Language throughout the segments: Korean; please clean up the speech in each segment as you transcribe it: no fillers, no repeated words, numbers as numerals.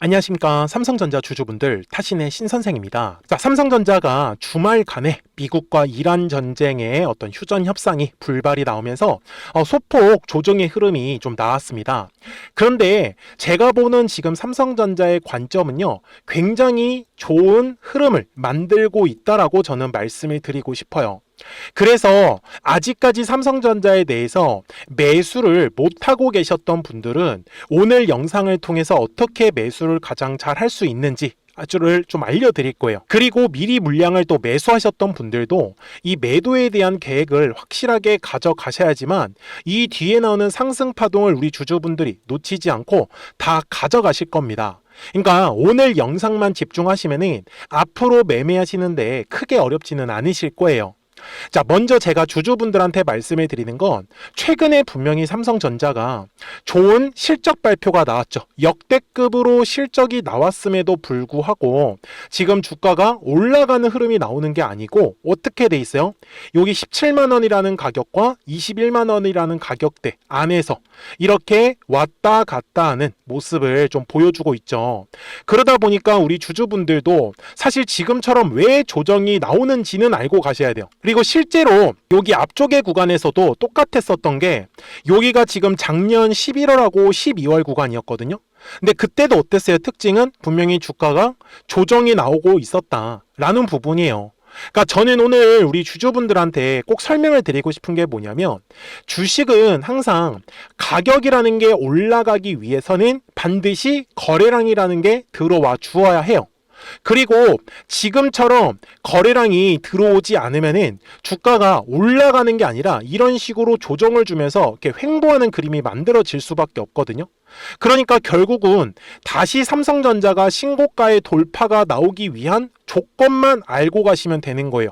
안녕하십니까. 삼성전자 주주분들, 타신의 신선생입니다. 자, 삼성전자가 주말간에 미국과 이란 전쟁의 어떤 휴전 협상이 불발이 나오면서 소폭 조정의 흐름이 좀 나왔습니다. 그런데 제가 보는 지금 삼성전자의 관점은요, 굉장히 좋은 흐름을 만들고 있다라고 저는 말씀을 드리고 싶어요. 그래서 아직까지 삼성전자에 대해서 매수를 못하고 계셨던 분들은 오늘 영상을 통해서 어떻게 매수를 가장 잘 할 수 있는지 를 좀 알려드릴 거예요. 그리고 미리 물량을 또 매수하셨던 분들도 이 매도에 대한 계획을 확실하게 가져가셔야지만 이 뒤에 나오는 상승 파동을 우리 주주분들이 놓치지 않고 다 가져가실 겁니다. 그러니까 오늘 영상만 집중하시면은 앞으로 매매하시는데 크게 어렵지는 않으실 거예요. 자, 먼저 제가 주주분들한테 말씀을 드리는 건 최근에 분명히 삼성전자가 좋은 실적 발표가 나왔죠. 역대급으로 실적이 나왔음에도 불구하고 지금 주가가 올라가는 흐름이 나오는 게 아니고 어떻게 돼 있어요? 여기 17만 원이라는 가격과 21만 원이라는 가격대 안에서 이렇게 왔다 갔다 하는 모습을 좀 보여주고 있죠. 그러다 보니까 우리 주주분들도 사실 지금처럼 왜 조정이 나오는지는 알고 가셔야 돼요. 그리고 실제로 여기 앞쪽의 구간에서도 똑같았었던 게 여기가 지금 작년 11월하고 12월 구간이었거든요. 근데 그때도 어땠어요? 특징은 분명히 주가가 조정이 나오고 있었다라는 부분이에요. 그러니까 저는 오늘 우리 주주분들한테 꼭 설명을 드리고 싶은 게 뭐냐면 주식은 항상 가격이라는 게 올라가기 위해서는 반드시 거래량이라는 게 들어와 주어야 해요. 그리고 지금처럼 거래량이 들어오지 않으면은 주가가 올라가는 게 아니라 이런 식으로 조정을 주면서 이렇게 횡보하는 그림이 만들어질 수밖에 없거든요. 그러니까 결국은 다시 삼성전자가 신고가의 돌파가 나오기 위한 조건만 알고 가시면 되는 거예요.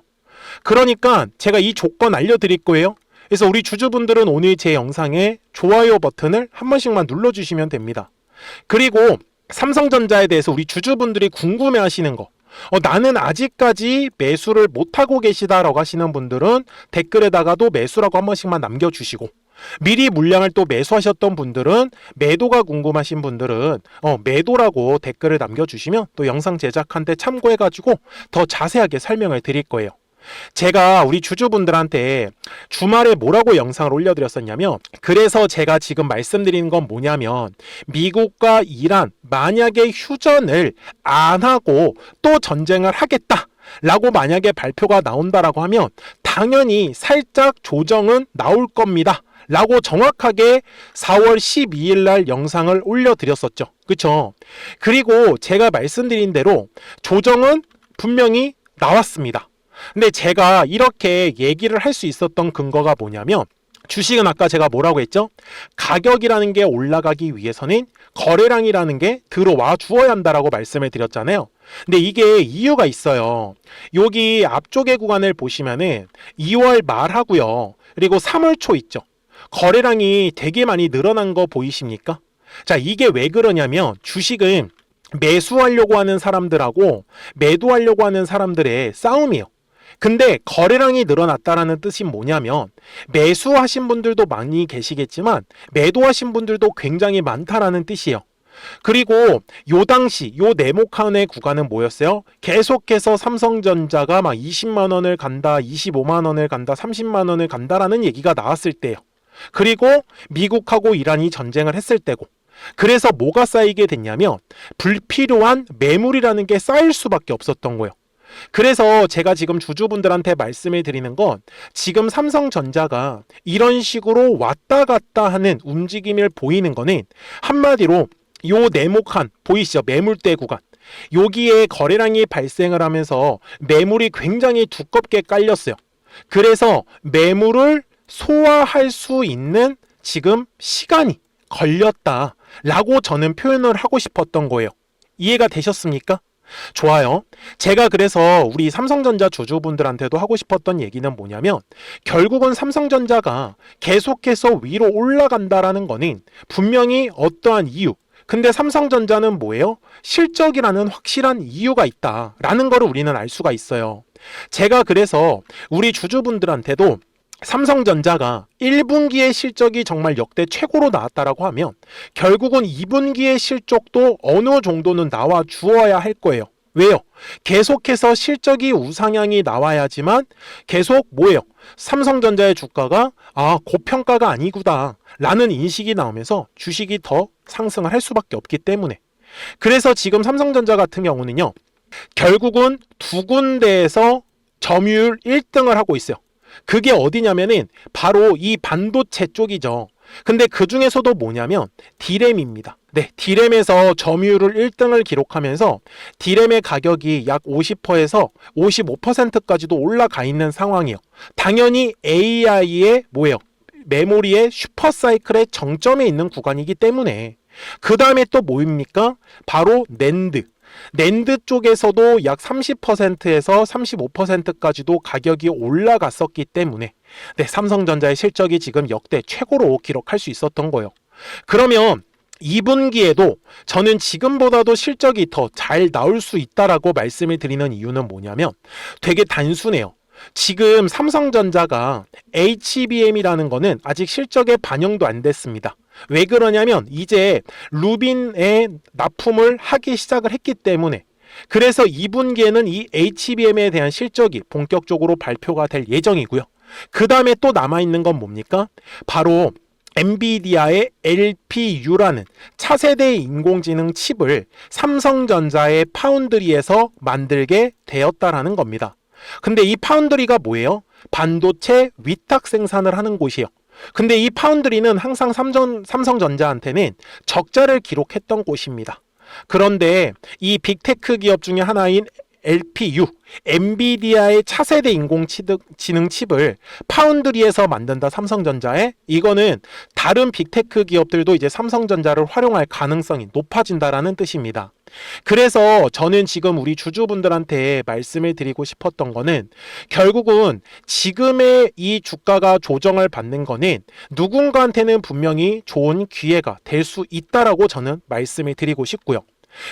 그러니까 제가 이 조건 알려드릴 거예요. 그래서 우리 주주분들은 오늘 제 영상에 좋아요 버튼을 한 번씩만 눌러주시면 됩니다. 그리고 삼성전자에 대해서 우리 주주분들이 궁금해 하시는 거, 나는 아직까지 매수를 못하고 계시다라고 하시는 분들은 댓글에다가도 매수라고 한 번씩만 남겨주시고, 미리 물량을 또 매수하셨던 분들은 매도가 궁금하신 분들은 매도라고 댓글을 남겨주시면 또 영상 제작한데 참고해가지고 더 자세하게 설명을 드릴 거예요. 제가 우리 주주분들한테 주말에 뭐라고 영상을 올려드렸었냐면, 그래서 제가 지금 말씀드리는 건 뭐냐면 미국과 이란 만약에 휴전을 안 하고 또 전쟁을 하겠다 라고 만약에 발표가 나온다라고 하면 당연히 살짝 조정은 나올 겁니다 라고 정확하게 4월 12일 날 영상을 올려드렸었죠. 그쵸? 그리고 제가 말씀드린 대로 조정은 분명히 나왔습니다. 근데 제가 이렇게 얘기를 할 수 있었던 근거가 뭐냐면, 주식은 아까 제가 뭐라고 했죠? 가격이라는 게 올라가기 위해서는 거래량이라는 게 들어와 주어야 한다라고 말씀을 드렸잖아요. 근데 이게 이유가 있어요. 여기 앞쪽의 구간을 보시면은 2월 말하고요. 그리고 3월 초 있죠. 거래량이 되게 많이 늘어난 거 보이십니까? 자, 이게 왜 그러냐면 주식은 매수하려고 하는 사람들하고 매도하려고 하는 사람들의 싸움이에요. 근데 거래량이 늘어났다라는 뜻이 뭐냐면 매수하신 분들도 많이 계시겠지만 매도하신 분들도 굉장히 많다라는 뜻이에요. 그리고 요 당시 요 네모칸의 구간은 뭐였어요? 계속해서 삼성전자가 막 20만 원을 간다, 25만 원을 간다, 30만 원을 간다라는 얘기가 나왔을 때예요. 그리고 미국하고 이란이 전쟁을 했을 때고, 그래서 뭐가 쌓이게 됐냐면 불필요한 매물이라는 게 쌓일 수밖에 없었던 거예요. 그래서 제가 지금 주주분들한테 말씀을 드리는 건 지금 삼성전자가 이런 식으로 왔다 갔다 하는 움직임을 보이는 거는 한마디로 요 네모칸 보이시죠? 매물대 구간. 여기에 거래량이 발생을 하면서 매물이 굉장히 두껍게 깔렸어요. 그래서 매물을 소화할 수 있는 지금 시간이 걸렸다라고 저는 표현을 하고 싶었던 거예요. 이해가 되셨습니까? 좋아요. 제가 그래서 우리 삼성전자 주주분들한테도 하고 싶었던 얘기는 뭐냐면 결국은 삼성전자가 계속해서 위로 올라간다라는 거는 분명히 어떠한 이유, 근데 삼성전자는 뭐예요? 실적이라는 확실한 이유가 있다라는 거를 우리는 알 수가 있어요. 제가 그래서 우리 주주분들한테도 삼성전자가 1분기의 실적이 정말 역대 최고로 나왔다라고 하면 결국은 2분기의 실적도 어느 정도는 나와 주어야 할 거예요. 왜요? 계속해서 실적이 우상향이 나와야지만 계속 뭐예요? 삼성전자의 주가가 고평가가 아니구나 라는 인식이 나오면서 주식이 더 상승을 할 수밖에 없기 때문에, 그래서 지금 삼성전자 같은 경우는요, 결국은 두 군데에서 점유율 1등을 하고 있어요. 그게 어디냐면은 바로 이 반도체 쪽이죠. 근데 그 중에서도 뭐냐면 D램입니다. 네, D램에서 점유율을 1등을 기록하면서 D램의 가격이 약 50%에서 55%까지도 올라가 있는 상황이에요. 당연히 AI의 뭐예요? 메모리의 슈퍼사이클의 정점에 있는 구간이기 때문에. 그 다음에 또 뭐입니까? 바로 낸드 쪽에서도 약 30%에서 35%까지도 가격이 올라갔었기 때문에 삼성전자의 실적이 지금 역대 최고로 기록할 수 있었던 거예요. 그러면 2분기에도 저는 지금보다도 실적이 더 잘 나올 수 있다라고 말씀을 드리는 이유는 뭐냐면 되게 단순해요. 지금 삼성전자가 HBM이라는 거는 아직 실적에 반영도 안 됐습니다. 왜 그러냐면 이제 루빈에 납품을 하기 시작을 했기 때문에, 그래서 2분기에는 이 HBM에 대한 실적이 본격적으로 발표가 될 예정이고요. 그 다음에 또 남아있는 건 뭡니까? 바로 엔비디아의 LPU라는 차세대 인공지능 칩을 삼성전자의 파운드리에서 만들게 되었다라는 겁니다. 근데 이 파운드리가 뭐예요? 반도체 위탁 생산을 하는 곳이에요. 근데 이 파운드리는 항상 삼성전자한테는 적자를 기록했던 곳입니다. 그런데 이 빅테크 기업 중에 하나인 LPU, 엔비디아의 차세대 인공지능 칩을 파운드리에서 만든다 삼성전자에, 이거는 다른 빅테크 기업들도 이제 삼성전자를 활용할 가능성이 높아진다라는 뜻입니다. 그래서 저는 지금 우리 주주분들한테 말씀을 드리고 싶었던 거는 결국은 지금의 이 주가가 조정을 받는 거는 누군가한테는 분명히 좋은 기회가 될 수 있다라고 저는 말씀을 드리고 싶고요.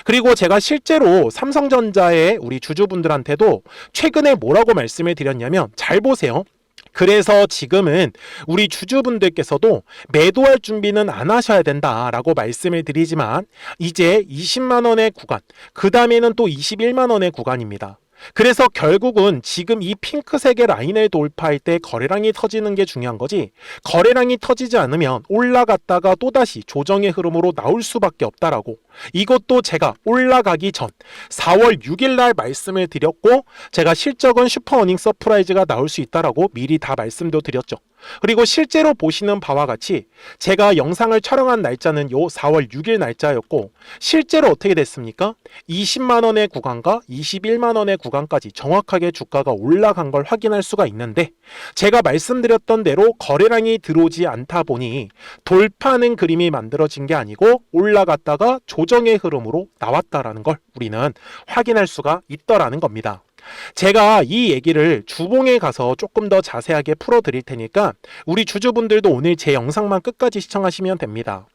그리고 제가 실제로 삼성전자의 우리 주주분들한테도 최근에 뭐라고 말씀을 드렸냐면, 잘 보세요. 그래서 지금은 우리 주주분들께서도 매도할 준비는 안 하셔야 된다라고 말씀을 드리지만 이제 20만 원의 구간, 그 다음에는 또 21만 원의 구간입니다. 그래서 결국은 지금 이 핑크색의 라인을 돌파할 때 거래량이 터지는 게 중요한 거지, 거래량이 터지지 않으면 올라갔다가 또다시 조정의 흐름으로 나올 수밖에 없다라고, 이것도 제가 올라가기 전 4월 6일 날 말씀을 드렸고, 제가 실적은 슈퍼 어닝 서프라이즈가 나올 수 있다라고 미리 다 말씀도 드렸죠. 그리고 실제로 보시는 바와 같이 제가 영상을 촬영한 날짜는 요 4월 6일 날짜였고, 실제로 어떻게 됐습니까? 20만 원의 구간과 21만 원의 구간까지 정확하게 주가가 올라간 걸 확인할 수가 있는데, 제가 말씀드렸던 대로 거래량이 들어오지 않다 보니 돌파하는 그림이 만들어진 게 아니고 올라갔다가 조정의 흐름으로 나왔다라는 걸 우리는 확인할 수가 있더라는 겁니다. 제가 이 얘기를 주봉에 가서 조금 더 자세하게 풀어 드릴 테니까 우리 주주분들도 오늘 제 영상만 끝까지 시청하시면 됩니다.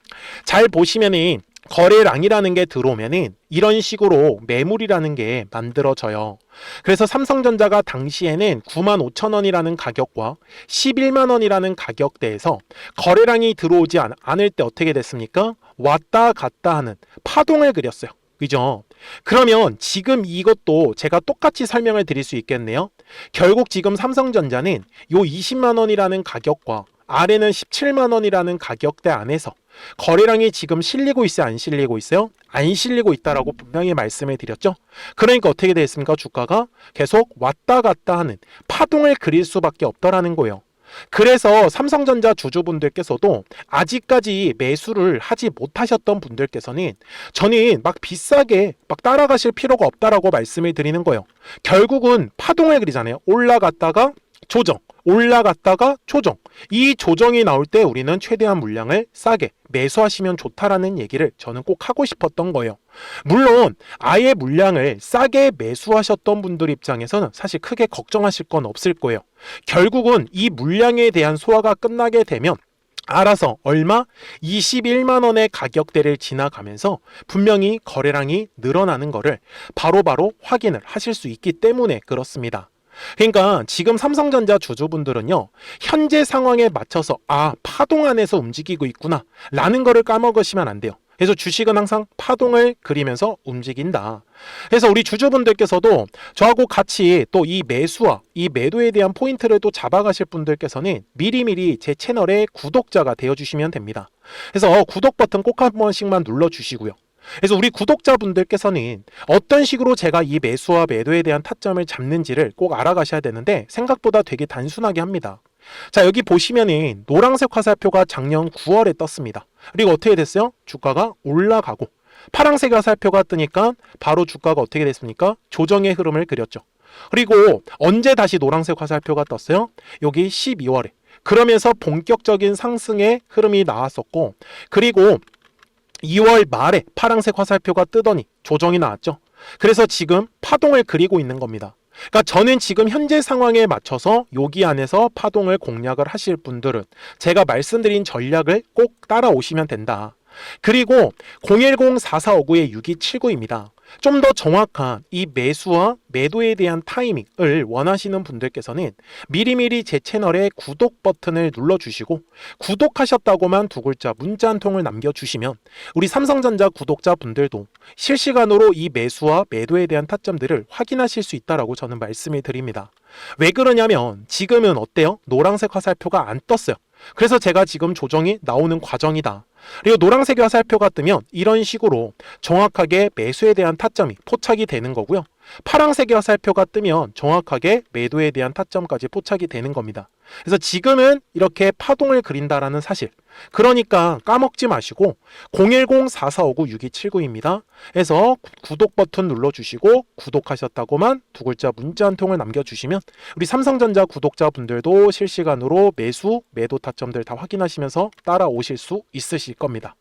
잘 보시면은 거래량이라는 게 들어오면은 이런 식으로 매물이라는 게 만들어져요. 그래서 삼성전자가 당시에는 95,000원이라는 가격과 11만 원이라는 가격대에서 거래량이 들어오지 않을 때 어떻게 됐습니까? 왔다 갔다 하는 파동을 그렸어요. 그죠? 그러면 지금 이것도 제가 똑같이 설명을 드릴 수 있겠네요. 결국 지금 삼성전자는 요 20만 원이라는 가격과 아래는 17만 원이라는 가격대 안에서 거래량이 지금 실리고 있어요? 안 실리고 있어요? 안 실리고 있다라고 분명히 말씀을 드렸죠. 그러니까 어떻게 됐습니까? 주가가 계속 왔다 갔다 하는 파동을 그릴 수밖에 없다라는 거예요. 그래서 삼성전자 주주분들께서도 아직까지 매수를 하지 못하셨던 분들께서는 저는 막 비싸게 막 따라가실 필요가 없다라고 말씀을 드리는 거예요. 결국은 파동을 그리잖아요. 올라갔다가 조정, 올라갔다가 조정. 이 조정이 나올 때 우리는 최대한 물량을 싸게 매수하시면 좋다라는 얘기를 저는 꼭 하고 싶었던 거예요. 물론 아예 물량을 싸게 매수하셨던 분들 입장에서는 사실 크게 걱정하실 건 없을 거예요. 결국은 이 물량에 대한 소화가 끝나게 되면 알아서 얼마? 21만 원의 가격대를 지나가면서 분명히 거래량이 늘어나는 거를 바로바로 확인을 하실 수 있기 때문에 그렇습니다. 그러니까 지금 삼성전자 주주분들은요, 현재 상황에 맞춰서 파동 안에서 움직이고 있구나 라는 거를 까먹으시면 안 돼요. 그래서 주식은 항상 파동을 그리면서 움직인다. 그래서 우리 주주분들께서도 저하고 같이 또 이 매수와 이 매도에 대한 포인트를 또 잡아가실 분들께서는 미리미리 제 채널의 구독자가 되어주시면 됩니다. 그래서 구독 버튼 꼭 한 번씩만 눌러주시고요. 그래서 우리 구독자분들께서는 어떤 식으로 제가 이 매수와 매도에 대한 타점을 잡는지를 꼭 알아가셔야 되는데 생각보다 되게 단순하게 합니다. 자, 여기 보시면은 노란색 화살표가 작년 9월에 떴습니다. 그리고 어떻게 됐어요? 주가가 올라가고, 파란색 화살표가 뜨니까 바로 주가가 어떻게 됐습니까? 조정의 흐름을 그렸죠. 그리고 언제 다시 노란색 화살표가 떴어요? 여기 12월에. 그러면서 본격적인 상승의 흐름이 나왔었고, 그리고 2월 말에 파란색 화살표가 뜨더니 조정이 나왔죠. 그래서 지금 파동을 그리고 있는 겁니다. 그러니까 저는 지금 현재 상황에 맞춰서 여기 안에서 파동을 공략을 하실 분들은 제가 말씀드린 전략을 꼭 따라오시면 된다. 그리고 010-4459-6279입니다. 좀 더 정확한 이 매수와 매도에 대한 타이밍을 원하시는 분들께서는 미리미리 제 채널에 구독 버튼을 눌러주시고, 구독하셨다고만 두 글자 문자 한 통을 남겨주시면 우리 삼성전자 구독자분들도 실시간으로 이 매수와 매도에 대한 타점들을 확인하실 수 있다라고 저는 말씀을 드립니다. 왜 그러냐면 지금은 어때요? 노란색 화살표가 안 떴어요. 그래서 제가 지금 조정이 나오는 과정이다. 그리고 노란색 화살표가 뜨면 이런 식으로 정확하게 매수에 대한 타점이 포착이 되는 거고요. 파란색 화살표가 뜨면 정확하게 매도에 대한 타점까지 포착이 되는 겁니다. 그래서 지금은 이렇게 파동을 그린다라는 사실, 그러니까 까먹지 마시고 010-4459-6279입니다. 그래서 구독 버튼 눌러주시고 구독하셨다고만 두 글자 문자 한 통을 남겨주시면 우리 삼성전자 구독자분들도 실시간으로 매수, 매도 타점들 다 확인하시면서 따라오실 수 있으실 겁니다.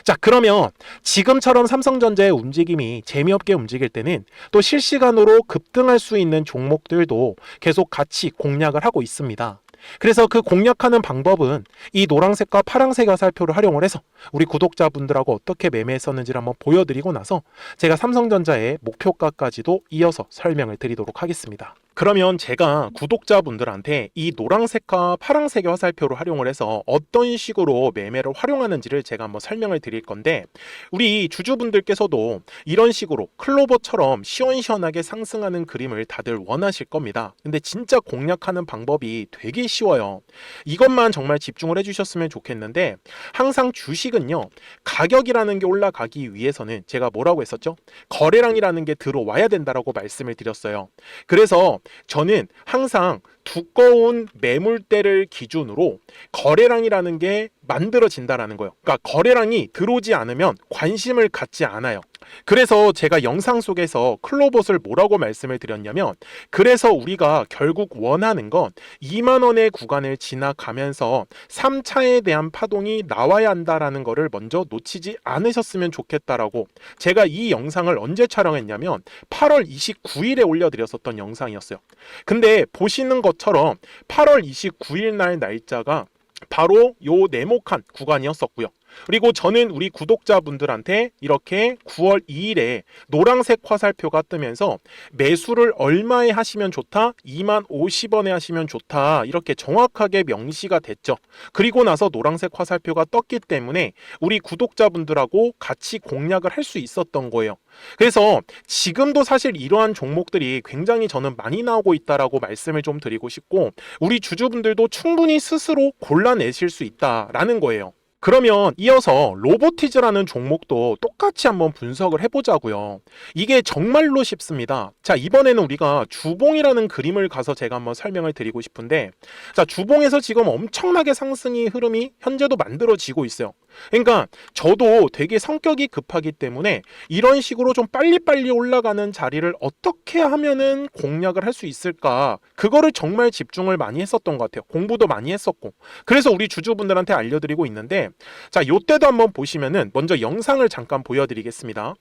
자, 그러면 지금처럼 삼성전자의 움직임이 재미없게 움직일 때는 또 실시간으로 급등할 수 있는 종목들도 계속 같이 공략을 하고 있습니다. 그래서 그 공략하는 방법은 이 노란색과 파란색 화살표를 활용을 해서 우리 구독자분들하고 어떻게 매매했었는지를 한번 보여드리고 나서 제가 삼성전자의 목표가까지도 이어서 설명을 드리도록 하겠습니다. 그러면 제가 구독자분들한테 이 노란색과 파란색의 화살표를 활용을 해서 어떤 식으로 매매를 활용하는지를 제가 한번 설명을 드릴 건데, 우리 주주분들께서도 이런 식으로 클로버처럼 시원시원하게 상승하는 그림을 다들 원하실 겁니다. 근데 진짜 공략하는 방법이 되게 쉬워요. 이것만 정말 집중을 해주셨으면 좋겠는데, 항상 주식은요, 가격이라는 게 올라가기 위해서는 제가 뭐라고 했었죠? 거래량이라는 게 들어와야 된다라고 말씀을 드렸어요. 그래서 저는 항상 두꺼운 매물대를 기준으로 거래량이라는 게 만들어진다라는 거예요. 그러니까 거래량이 들어오지 않으면 관심을 갖지 않아요. 그래서 제가 영상 속에서 클로봇을 뭐라고 말씀을 드렸냐면, 그래서 우리가 결국 원하는 건 2만 원의 구간을 지나가면서 3차에 대한 파동이 나와야 한다라는 거를 먼저 놓치지 않으셨으면 좋겠다라고 제가 이 영상을 언제 촬영했냐면 8월 29일에 올려드렸었던 영상이었어요. 근데 보시는 것처럼 8월 29일 날 날짜가 바로 요 네모칸 구간이었었고요. 그리고 저는 우리 구독자분들한테 이렇게 9월 2일에 노란색 화살표가 뜨면서 매수를 얼마에 하시면 좋다? 2만 50원에 하시면 좋다. 이렇게 정확하게 명시가 됐죠. 그리고 나서 노란색 화살표가 떴기 때문에 우리 구독자분들하고 같이 공략을 할 수 있었던 거예요. 그래서 지금도 사실 이러한 종목들이 굉장히 저는 많이 나오고 있다라고 말씀을 좀 드리고 싶고, 우리 주주분들도 충분히 스스로 골라내실 수 있다라는 거예요. 그러면 이어서 로보티즈라는 종목도 똑같이 한번 분석을 해보자고요. 이게 정말로 쉽습니다. 자, 이번에는 우리가 주봉이라는 그림을 가서 제가 한번 설명을 드리고 싶은데, 자, 주봉에서 지금 엄청나게 상승이 흐름이 현재도 만들어지고 있어요. 그러니까 저도 되게 성격이 급하기 때문에 이런 식으로 좀 빨리빨리 올라가는 자리를 어떻게 하면은 공략을 할 수 있을까, 그거를 정말 집중을 많이 했었던 것 같아요. 공부도 많이 했었고. 그래서 우리 주주분들한테 알려드리고 있는데, 자, 요때도 한번 보시면은 먼저 영상을 잠깐 보여드리겠습니다.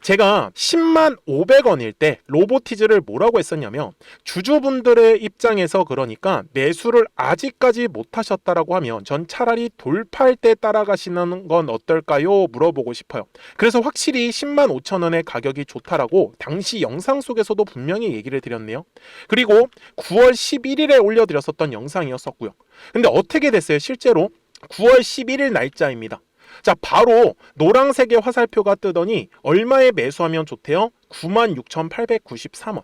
제가 10만 500원일 때 로보티즈를 뭐라고 했었냐면, 주주분들의 입장에서 그러니까 매수를 아직까지 못 하셨다라고 하면 전 차라리 돌파할 때 따라가시는 매수하시는 건 어떨까요? 물어보고 싶어요. 그래서 확실히 105,000원의 가격이 좋다라고 당시 영상 속에서도 분명히 얘기를 드렸네요. 그리고 9월 11일에 올려드렸었던 영상이었었고요. 근데 어떻게 됐어요? 실제로 9월 11일 날짜입니다. 자, 바로 노란색의 화살표가 뜨더니 얼마에 매수하면 좋대요? 96,893원.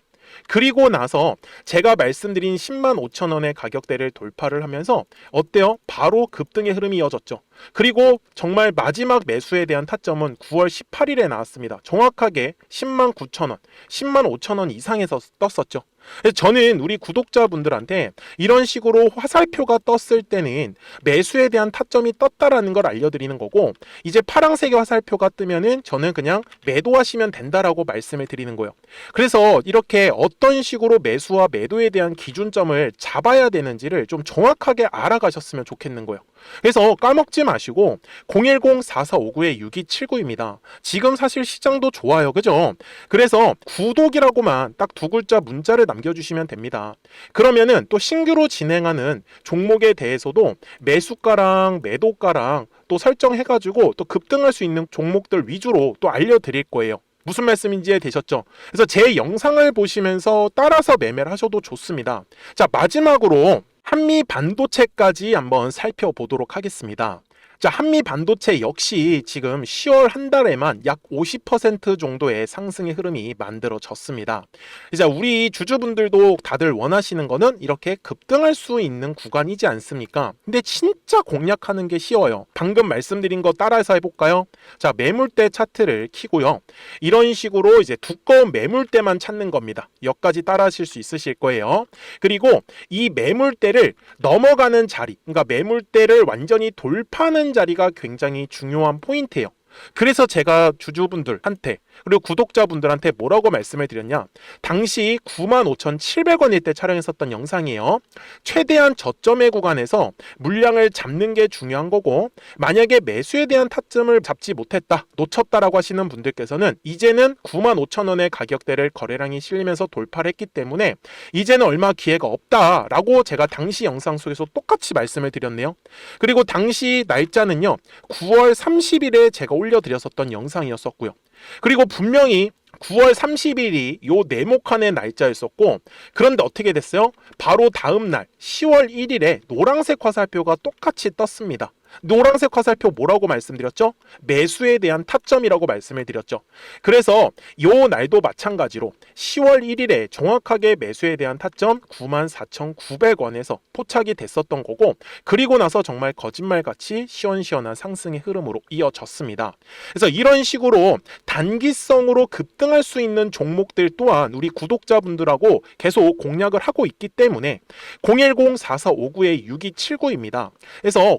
그리고 나서 제가 말씀드린 105,000원의 가격대를 돌파를 하면서 어때요? 바로 급등의 흐름이 이어졌죠. 그리고 정말 마지막 매수에 대한 타점은 9월 18일에 나왔습니다. 정확하게 109,000원, 105,000원 이상에서 떴었죠. 그래서 저는 우리 구독자분들한테 이런 식으로 화살표가 떴을 때는 매수에 대한 타점이 떴다라는 걸 알려드리는 거고, 이제 파란색의 화살표가 뜨면은 저는 그냥 매도하시면 된다라고 말씀을 드리는 거예요. 그래서 이렇게 어떤 식으로 매수와 매도에 대한 기준점을 잡아야 되는지를 좀 정확하게 알아가셨으면 좋겠는 거예요. 그래서 까먹지 마시고 010-4459-6279입니다. 지금 사실 시장도 좋아요, 그죠? 그래서 구독이라고만 딱 두 글자 문자를 남겨주시면 됩니다. 그러면은 또 신규로 진행하는 종목에 대해서도 매수가랑 매도가랑 또 설정해가지고 또 급등할 수 있는 종목들 위주로 또 알려드릴 거예요. 무슨 말씀인지 이해되셨죠? 그래서 제 영상을 보시면서 따라서 매매를 하셔도 좋습니다. 자, 마지막으로 한미 반도체까지 한번 살펴보도록 하겠습니다. 자, 한미 반도체 역시 지금 10월 한 달에만 약 50% 정도의 상승의 흐름이 만들어졌습니다. 이제 우리 주주분들도 다들 원하시는 거는 이렇게 급등할 수 있는 구간이지 않습니까? 근데 진짜 공략하는 게 쉬워요. 방금 말씀드린 거 따라서 해볼까요? 자, 매물대 차트를 켜고요. 이런 식으로 이제 두꺼운 매물대만 찾는 겁니다. 여기까지 따라 하실 수 있으실 거예요. 그리고 이 매물대를 넘어가는 자리, 그러니까 매물대를 완전히 돌파하는 자리가 굉장히 중요한 포인트예요. 그래서 제가 주주분들한테 그리고 구독자분들한테 뭐라고 말씀을 드렸냐, 당시 95,700원일 때 촬영했었던 영상이에요. 최대한 저점의 구간에서 물량을 잡는 게 중요한 거고, 만약에 매수에 대한 타점을 잡지 못했다, 놓쳤다라고 하시는 분들께서는 이제는 95,000원의 가격대를 거래량이 실리면서 돌파를 했기 때문에 이제는 얼마 기회가 없다라고 제가 당시 영상 속에서 똑같이 말씀을 드렸네요. 그리고 당시 날짜는요, 9월 30일에 제가 올려드렸었던 영상이었었고요. 그리고 분명히 9월 30일이 요 네모칸의 날짜였었고, 그런데 어떻게 됐어요? 바로 다음 날 10월 1일에 노란색 화살표가 똑같이 떴습니다. 노란색 화살표 뭐라고 말씀드렸죠? 매수에 대한 타점이라고 말씀을 드렸죠. 그래서 요 날도 마찬가지로 10월 1일에 정확하게 매수에 대한 타점 94,900원에서 포착이 됐었던 거고, 그리고 나서 정말 거짓말같이 시원시원한 상승의 흐름으로 이어졌습니다. 그래서 이런 식으로 단기성으로 급등할 수 있는 종목들 또한 우리 구독자분들하고 계속 공략을 하고 있기 때문에 010-4459-6279입니다. 그래서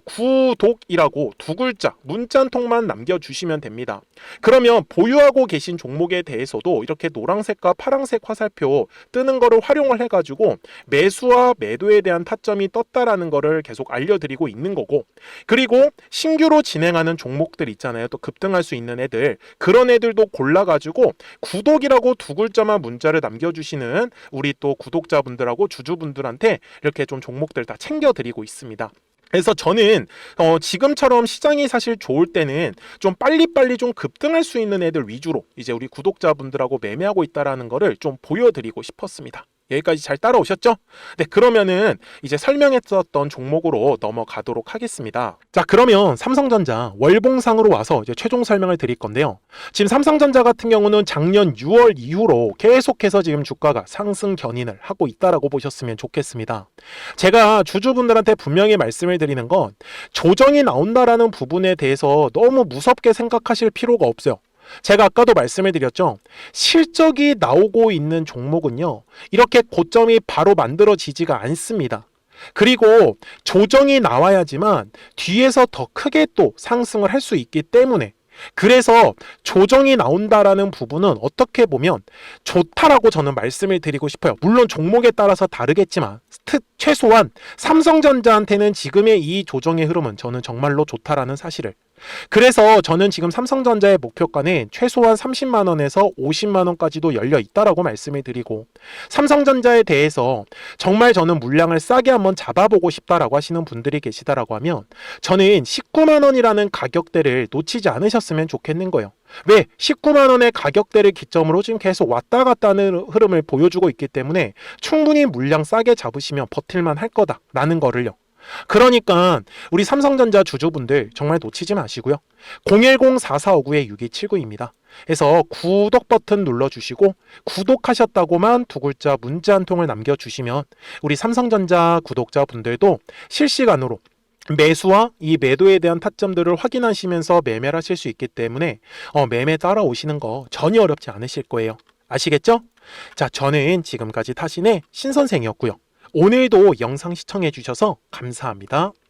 구독이라고 두 글자 문자 한 통만 남겨주시면 됩니다. 그러면 보유하고 계신 종목에 대해서도 이렇게 노란색과 파란색 화살표 뜨는 거를 활용을 해가지고 매수와 매도에 대한 타점이 떴다라는 거를 계속 알려드리고 있는 거고, 그리고 신규로 진행하는 종목들 있잖아요. 또 급등할 수 있는 애들, 그런 애들도 골라가지고 구독이라고 두 글자만 문자를 남겨주시는 우리 또 구독자분들하고 주주분들한테 이렇게 좀 종목들 다 챙겨드리고 있습니다. 그래서 저는 지금처럼 시장이 사실 좋을 때는 좀 빨리빨리 좀 급등할 수 있는 애들 위주로 이제 우리 구독자분들하고 매매하고 있다라는 거를 좀 보여드리고 싶었습니다. 여기까지 잘 따라오셨죠? 네, 그러면은 이제 설명했었던 종목으로 넘어가도록 하겠습니다. 자, 그러면 삼성전자 월봉상으로 와서 이제 최종 설명을 드릴 건데요. 지금 삼성전자 같은 경우는 작년 6월 이후로 계속해서 지금 주가가 상승 견인을 하고 있다라고 보셨으면 좋겠습니다. 제가 주주분들한테 분명히 말씀을 드리는 건 조정이 나온다라는 부분에 대해서 너무 무섭게 생각하실 필요가 없어요. 제가 아까도 말씀을 드렸죠. 실적이 나오고 있는 종목은요, 이렇게 고점이 바로 만들어지지가 않습니다. 그리고 조정이 나와야지만 뒤에서 더 크게 또 상승을 할 수 있기 때문에, 그래서 조정이 나온다라는 부분은 어떻게 보면 좋다라고 저는 말씀을 드리고 싶어요. 물론 종목에 따라서 다르겠지만 최소한 삼성전자한테는 지금의 이 조정의 흐름은 저는 정말로 좋다라는 사실을 그래서 저는 지금 삼성전자의 목표가는 최소한 30만 원에서 50만 원까지도 열려 있다라고 말씀을 드리고, 삼성전자에 대해서 정말 저는 물량을 싸게 한번 잡아보고 싶다라고 하시는 분들이 계시다라고 하면 저는 19만 원이라는 가격대를 놓치지 않으셨으면 좋겠는 거예요. 왜? 19만 원의 가격대를 기점으로 지금 계속 왔다 갔다 하는 흐름을 보여주고 있기 때문에 충분히 물량 싸게 잡으시면 버틸만 할 거다라는 거를요. 그러니까 우리 삼성전자 주주분들 정말 놓치지 마시고요. 010-4459-6279입니다. 그래서 구독 버튼 눌러주시고 구독하셨다고만 두 글자 문자 한 통을 남겨주시면 우리 삼성전자 구독자분들도 실시간으로 매수와 이 매도에 대한 타점들을 확인하시면서 매매를 하실 수 있기 때문에 매매 따라오시는 거 전혀 어렵지 않으실 거예요. 아시겠죠? 자, 저는 지금까지 타신의 신선생이었고요. 오늘도 영상 시청해 주셔서 감사합니다.